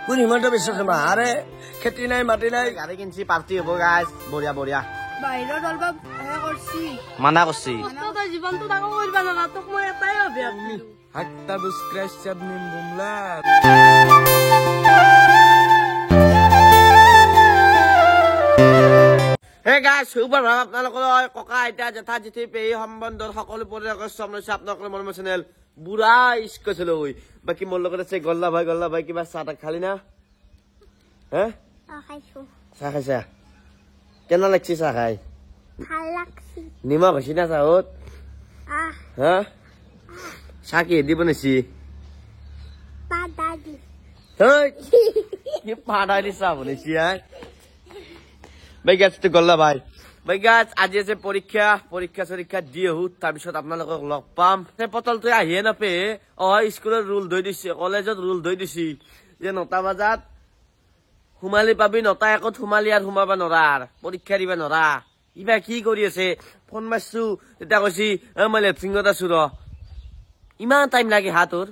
কোন হিমন্ত বিশ্ব শৰ্মা আৰে খেতি নাই মাটি নাই গাড়ী কিনছি পাৰ্টি হ'ব গাইজ বঢ়িয়া বঢ়িয়া বাহিৰত অলপ কৰছি মানা কৰছি তই জীৱনটো ডাঙৰ কৰিবা জানা তোক মই এটাই অভ্যাস দিলো حتى بسكراشات من بوملات হে গাইজ সুপ্ৰভাত আপোনালোকৰ ককা আইতা জেঠা জেঠি পেহী সম্বন্ধৰ সকলো পৰিয়ালৰ সামৰিছে আপোনালোকৰ মৰমৰ চেনেল বুঢ়া ইস্কলৈ বাকী মোৰ লগত আছে গল্লা ভাই কিবা চাহ তাহ খালি না হে চাহ খাইছা কেনে লাগছি চাহ খাই ভাল লাগছি নিমখ হৈছে না চাহত হা চাহ কি দি বনাইছি পাদাদি কি পাদাই দি চাহ বনাইছি বাইগাছটো গল্লা ভাই বাইগাছ আজি আছে পৰীক্ষা দি আহো তাৰপিছত আপোনালোকক লগ পাম পটলটো আহিয়ে নাপে স্কুলত ৰুল ধৰি দিছে কলেজত ৰুল ধৰি দিছি যে 9টা বজাত সোমালি পাবি 9টা একত সোমালি আৰু সোমাবা নৰা পৰীক্ষা দিবা নৰা ইবা কি কৰি আছে ফোন মাৰছো তেতিয়া কৈছি মই লেট্ৰিঙত আছো ৰ ইমান টাইম লাগে হাতৰ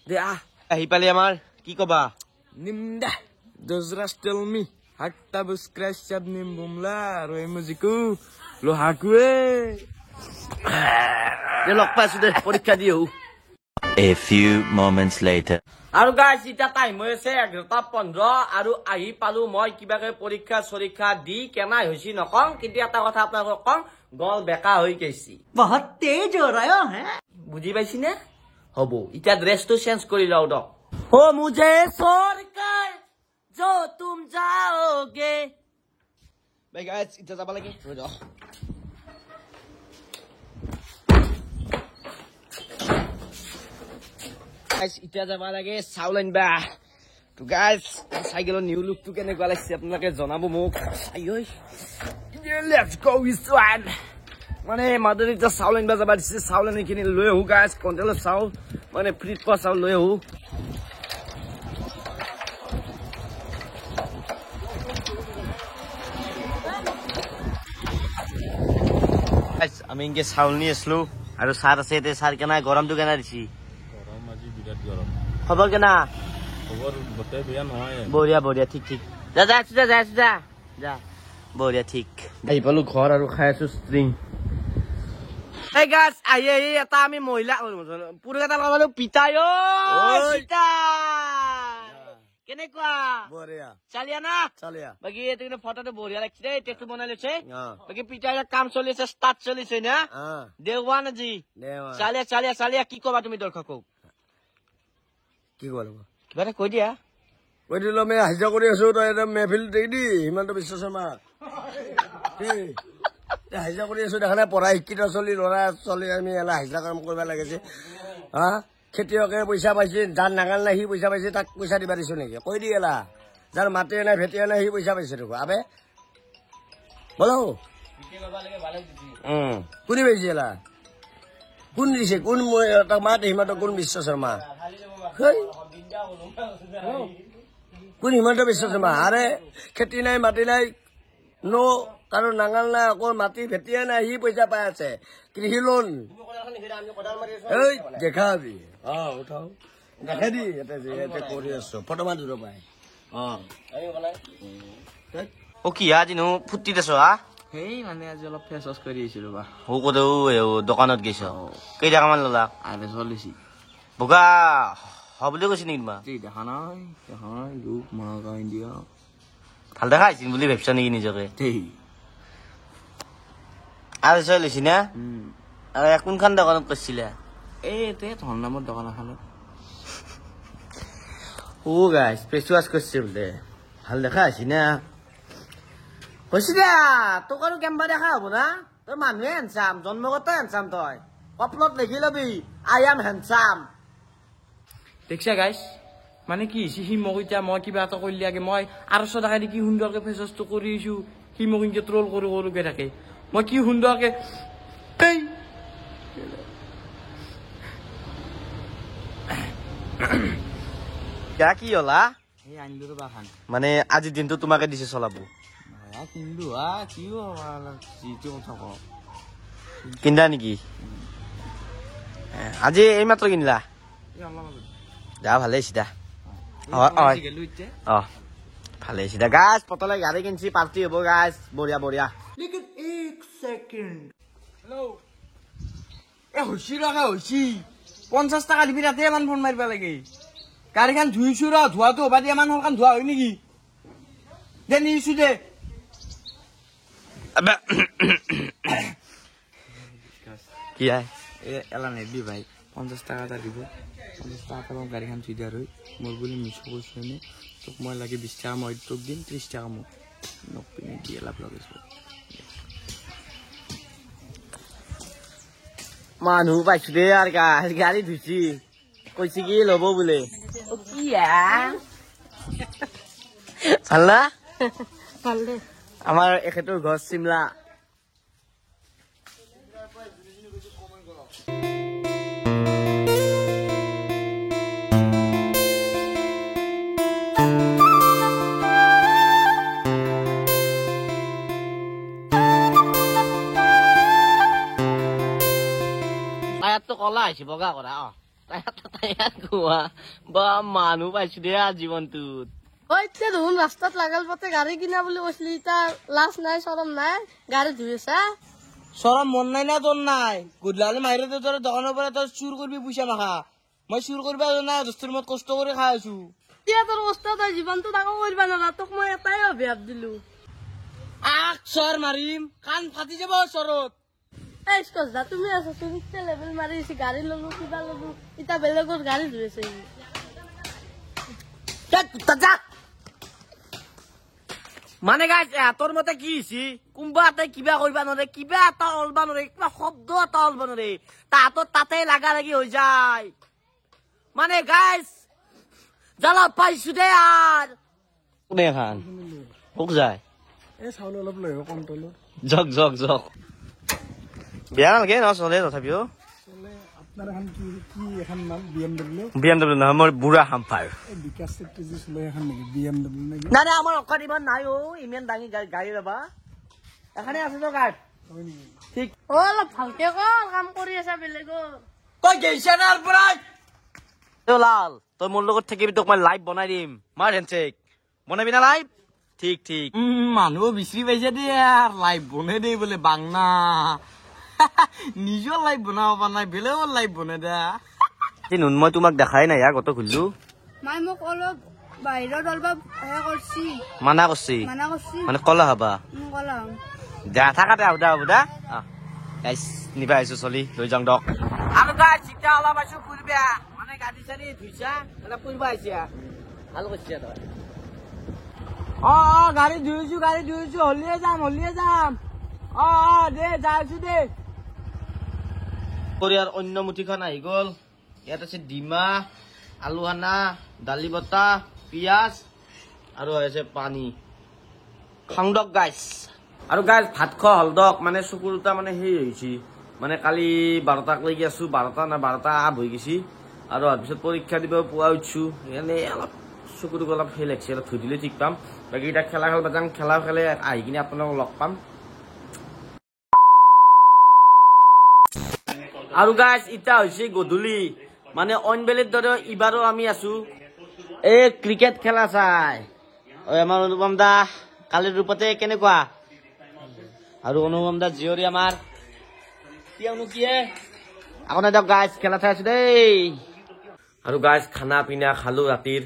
দে আহি পালি আমাৰ কি কবা نمدح دوزراش تلمي حتى بسكراشات من بوملات ويموزيكو لو حكوي লগ পাইছো দে পৰীক্ষা দি আহো A few moments later. আৰু গাইজ এতিয়া টাইম হৈ আছে 11:15 আৰু আহি পালো মই কিবাকে পৰীক্ষা দি কেনাই হৈছি নকং কিন্তু এটা কথা আপোনালোকক কং গল বেকা হৈ গৈছি বহুত তেজ হৈ ৰহা হে বুজি পাইছি নে হ'ব এতিয়া ড্ৰেছটো চেঞ্জ কৰি লও দ हो मुझे छोड़कर जो तुम जाओगे भाई गाइस इतना जाबा लगे हो जाओ गाइस इतना जाबा लगे साउलाइन बा तो गाइस साइकेলৰ নিউ লুকটো কেনেকুৱা লাগিছে আপোনালোকে জনাব মোক আইঐ লেটস গো উইথ ওয়ান মানে মাদৰিত সাউলাइन বা যাবা দিছে সাউলাइन কিনি লৈ আহো গাইস কন্ট্ৰল চাও মানে ফ্ৰিট পা চাও লৈ আহো আমি ইনকে চাউল নি আসলো আৰু সার আছে তে সার কেনা গরমটো কেনা দিছি গরম আজি বিরাট গরম খবর কেনা খবর বতে বিয়া নহয় বঢ়িয়া ঠিক যা বঢ়িয়া ঠিক আহি পালো ঘৰ আৰু খাই আছো ষ্ট্ৰিং এই গাছ আহি এটা আমি মহিলা পুৰো এটা লগালো পিতাই পিতা কেনেকুৱা বঢ়িয়া চালিয়া না চালিয়া বাকি এইটো কিন্তু ফটোটো বঢ়িয়া লাগিছে দেই টেটু বনাই লৈছে বাকি পিতাই কাম চলি আছে ষ্টাৰ্ট চলিছে না দেওৱান আজি চালিয়া কি কবা তুমি দৰ্শকক কি কৰিব কিবা এটা কৈ দিয়া কৈ দিলো আমি হাজিৰা কৰি আছো তই এটা মেহফিল দি হিমন্ত বিশ্ব শৰ্মা হাজিৰা কৰি আছো দেখা নাই পঢ়া শিক্ষিত ল'ৰা ছোৱালী আমি এলা হাজিৰা কাম কৰিব লাগিছে হা খেতিয়কে পইচা পাইছে যাৰ নাঙাল নাই সি পইচা পাইছে তাক পইচা দিবা দিছো নেকি কৈ দি এলা যাৰ মাটি নাই ভেটিয়া নাই সি পইচা পাইছে তোক আবে বলো কোনে পাইছে এলা কোন দিছে কোন তাক মাত হিমন্ত কোন বিশ্ব শৰ্মা কোন হিমন্ত বিশ্ব শৰ্মা আৰে খেতি নাই মাটি নাই কাৰো নাঙাল নাই অকল মাটি ভেটিয়া নাই সি পইচা পাই আছে কৃষি লোন দেখাবি উঠাও দেখাই দি ইয়াতে কৰি আছো ফটো মাৰি দিব পাই কি আজি নো ফুটি দেছ হেই মানে আজি অলপ ফেস ওয়াশ কৰি আহিছিলো বা ক'ত দোকানত গৈছ কেইটাকামান ল'লা আৰে চলিছি বগা হবলৈ কৈছে নেকি তোমাৰ দেখা নাই ৰূপ মাগা ইণ্ডিয়া ভাল দেখা আহিছিল বুলি ভাবিছা নেকি নিজকে আৰু চলিছি না আৰু কোনখন দোকানত কৈছিলা এই ধন নামৰ দোকান এখন গাইছ ফেচ ৱাছ কৰিছে বোলে ভাল দেখা আহিছি না কৈছি দিয়া তোক আৰু কেম্বা দেখা হ'ব না তই মানুহে হেনচাম জন্মগত হেনচাম তই কপলত লিখি লবি আই এম হেনচাম দেখছা গাইছ মানে কি সি মোক এতিয়া মই কিবা এটা কৰিলে আগে মই 800 টকা দি কি সুন্দৰকে ফেচ ৱাছটো কৰি আছো সি মোক ইনকে ট্ৰল কৰোকে থাকে মই কি সুন্দৰকে কি হলা এই আনিলো ৰবা খান মানে আজি দিনটো তোমাকে দিছে চলাব কিনিলো কিয় যিটো কথা ক কিনা নেকি আজি এইমাত্ৰ কিনিলা যা ভালেই চিধা গেলো এতিয়া অ ভালে হৈছে দে গাছ পতলে গাড়ী কিনছি পাৰ্টি হ'ব গাছ বঢ়িয়া বঢ়িয়া লেকিন এক সেকেন্ড হেল্ল' এ হৈছি ৰখা হৈছি 50 টকা দিবি তাতে ইমান ফোন মাৰিব লাগে গাড়ীখন ধুইছো ৰ ধোৱাটো হবা দিয়া ইমান সোনকালে ধোৱা হয় নেকি দে নিছো দে কি আই এলা নেদি ভাই 50 টাকা এটা দিব 50 টাকা পাম গাড়ীখন ধুই দিয়া ৰৈ মোৰ বুলি মিছো কৈছো এনে তোক মই লাগে 20 টাকা মই তোক দিম 30 টাকা মোক নপিনে দি এলা লগাইছো মানুহ পাইছো দে আৰু গাছ গাড়ী ধুইছি কৈছে কি ল'ব বোলে ভাল না ভাল দে আমাৰ এখেতৰ ঘৰ চিমলা টায়াৰটো কলা আহিছে বগা কৰা টায়াৰ কোৱা বা মানুহ পাইছো দে জীৱনটোত এতিয়া দেখোন ৰাস্তাত লাগাল পথে গাড়ী কিনা বুলি কৈছিলি এতিয়া লাজ নাই চৰম নাই গাড়ী ধুই আছা চৰম মন নাই না তোৰ নাই গুদলালে মাইৰে তোৰ দোকানৰ পৰা তই চুৰ কৰিবি পইচা মাখা মই চুৰ কৰিব না দস্তুৰ মত কষ্ট কৰি খাই আছো এতিয়া তোৰ কষ্ট তই জীৱনটো ডাঙৰ কৰিব নোৱাৰা তোক মই এটাই অভিশাপ দিলো আক চৰ মাৰিম কাণ ফাটি যাব চৰত এই স্কজা তুমি আছা চুৰিতে লেবেল মাৰিছি গাড়ী ললো কিবা ললো এতিয়া বেলেগৰ গাড়ী ধুই আছে মানে গাইছ তোৰ মতে কি হৈছে কোনোবা এটাই কিবা কৰিবা নোৱাৰে কিবা এটা অলবা নোৱাৰে কিবা শব্দ এটা অলবা নোৱাৰে তাহাঁতৰ তাতে লাগা লাগি হৈ যায় মানে গাইছ জ্বালা পাইছো দে আৰু কোনে খান মোক যায় এই চাউল অলপ লৈ আহিব কণ্ট্ৰলত জক জক জক বেয়া নালাগে ন চলে তথাপিও আপোনাৰ এখন কি এখন নাম BMW BMW নহয় মোৰ বুঢ়া হাম্পাৰ বিকাশ চেত্ৰীজি চলে এখন নেকি BMW নেকি নাই নাই আমাৰ অকাত ইমান নাই অ ইমান দাঙি গাড়ী ৰবা এখানে আছে তো গাড়ী ঠিক অলপ ভালকে কৰ কাম কৰি আছা বেলেগৰ তই গেইছা না পৰাই লাল তই মোৰ লগত থাকিবি তোক মই লাইভ বনাই দিম মাৰ হেণ্ডশেক বনাবি না লাইভ ঠিক ঠিক মানুহ বিচাৰি পাইছে দে লাইভ বনাই দে বোলে বাংনা নিজৰ লাইভ বনাব পৰা নাই বেলেগৰ লাইভ বনাই দে নুন মই তোমাক দেখাই নাই কত খুলিলো মাই মোক অলপ বাহিৰত অলপ কৰছি মানা কৰছি মানা কৰছি মানে কলা হবা কলাম দে থাকাতে হ'ব দে গাইছ নিবা আহিছো চলি লৈ যাওঁ দক আৰু গাইছ চিন্তা অলপ আছো ফুৰিবা মানে গাড়ী চাড়ী ধুইছা অলপ ফুৰিবা আহিছা ভাল কৰিছা তই অ গাড়ী ধুইছো হলিয়ে যাম দে যাইছো দে কোৰিয়াৰ অন্য মুঠিখন আহি গ'ল ইয়াত আছে ডিমা আলু হানা দালি বটা পিয়াজ আৰু আছে পানী খাং দক গাইছ আৰু গাইছ ভাত খোৱা হল দক মানে চকুৰ দুটা মানে সেই হৈছে মানে কালি 12টাক লাগি আছো 12টা আপ হৈ গৈছি আৰু তাৰপিছত পৰীক্ষা দিব পুৱা উঠছো এনে অলপ চকুটো অলপ সেই লাগছে অলপ ধুই দিলে ঠিক পাম বাকী এতিয়া খেলা খেলবা যাম খেলা খেলে আহি কিনে আপোনালোকক লগ পাম আৰু গাইছ ইটা হৈছে গধূলি মানে অইন বেলেগ দৰে ইবাৰো আমি আছো এই ক্ৰিকেট খেলা চাই আমাৰ অনুপম দা কালিৰ ৰূপতে কেনেকুৱা আৰু অনুপম দা জীয়ৰী আমাৰ আকৌ নাই দিয়ক গাইছ খেলা চাই আছো দেই আৰু গাইছ খানা পিনা খালো ৰাতিৰ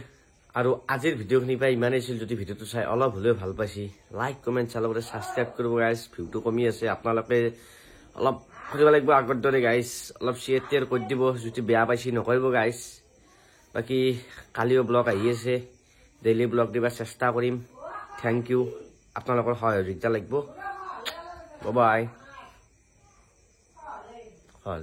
আৰু আজিৰ ভিডিঅ'খিনি পাই ইমানেই আছিল যদি ভিডিঅ'টো চাই অলপ হ'লেও ভাল পাইছি লাইক কমেণ্ট লগতে ছাবস্ক্ৰাইব কৰিব গাইছ ভিউটো কমি আছে আপোনালোকে অলপ কৰিব লাগিব আগৰ দৰে গাইছ অলপ শ্বেয়াৰ টেয়াৰ কৰি দিব যদি বেয়া পাইছি নকৰিব গাইছ বাকী কালিও ব্লগ আহি আছে ডেইলি ব্লগ দিবাৰ চেষ্টা কৰিম থেংক ইউ আপোনালোকৰ সহযোগিতা লাগিব বাই বাই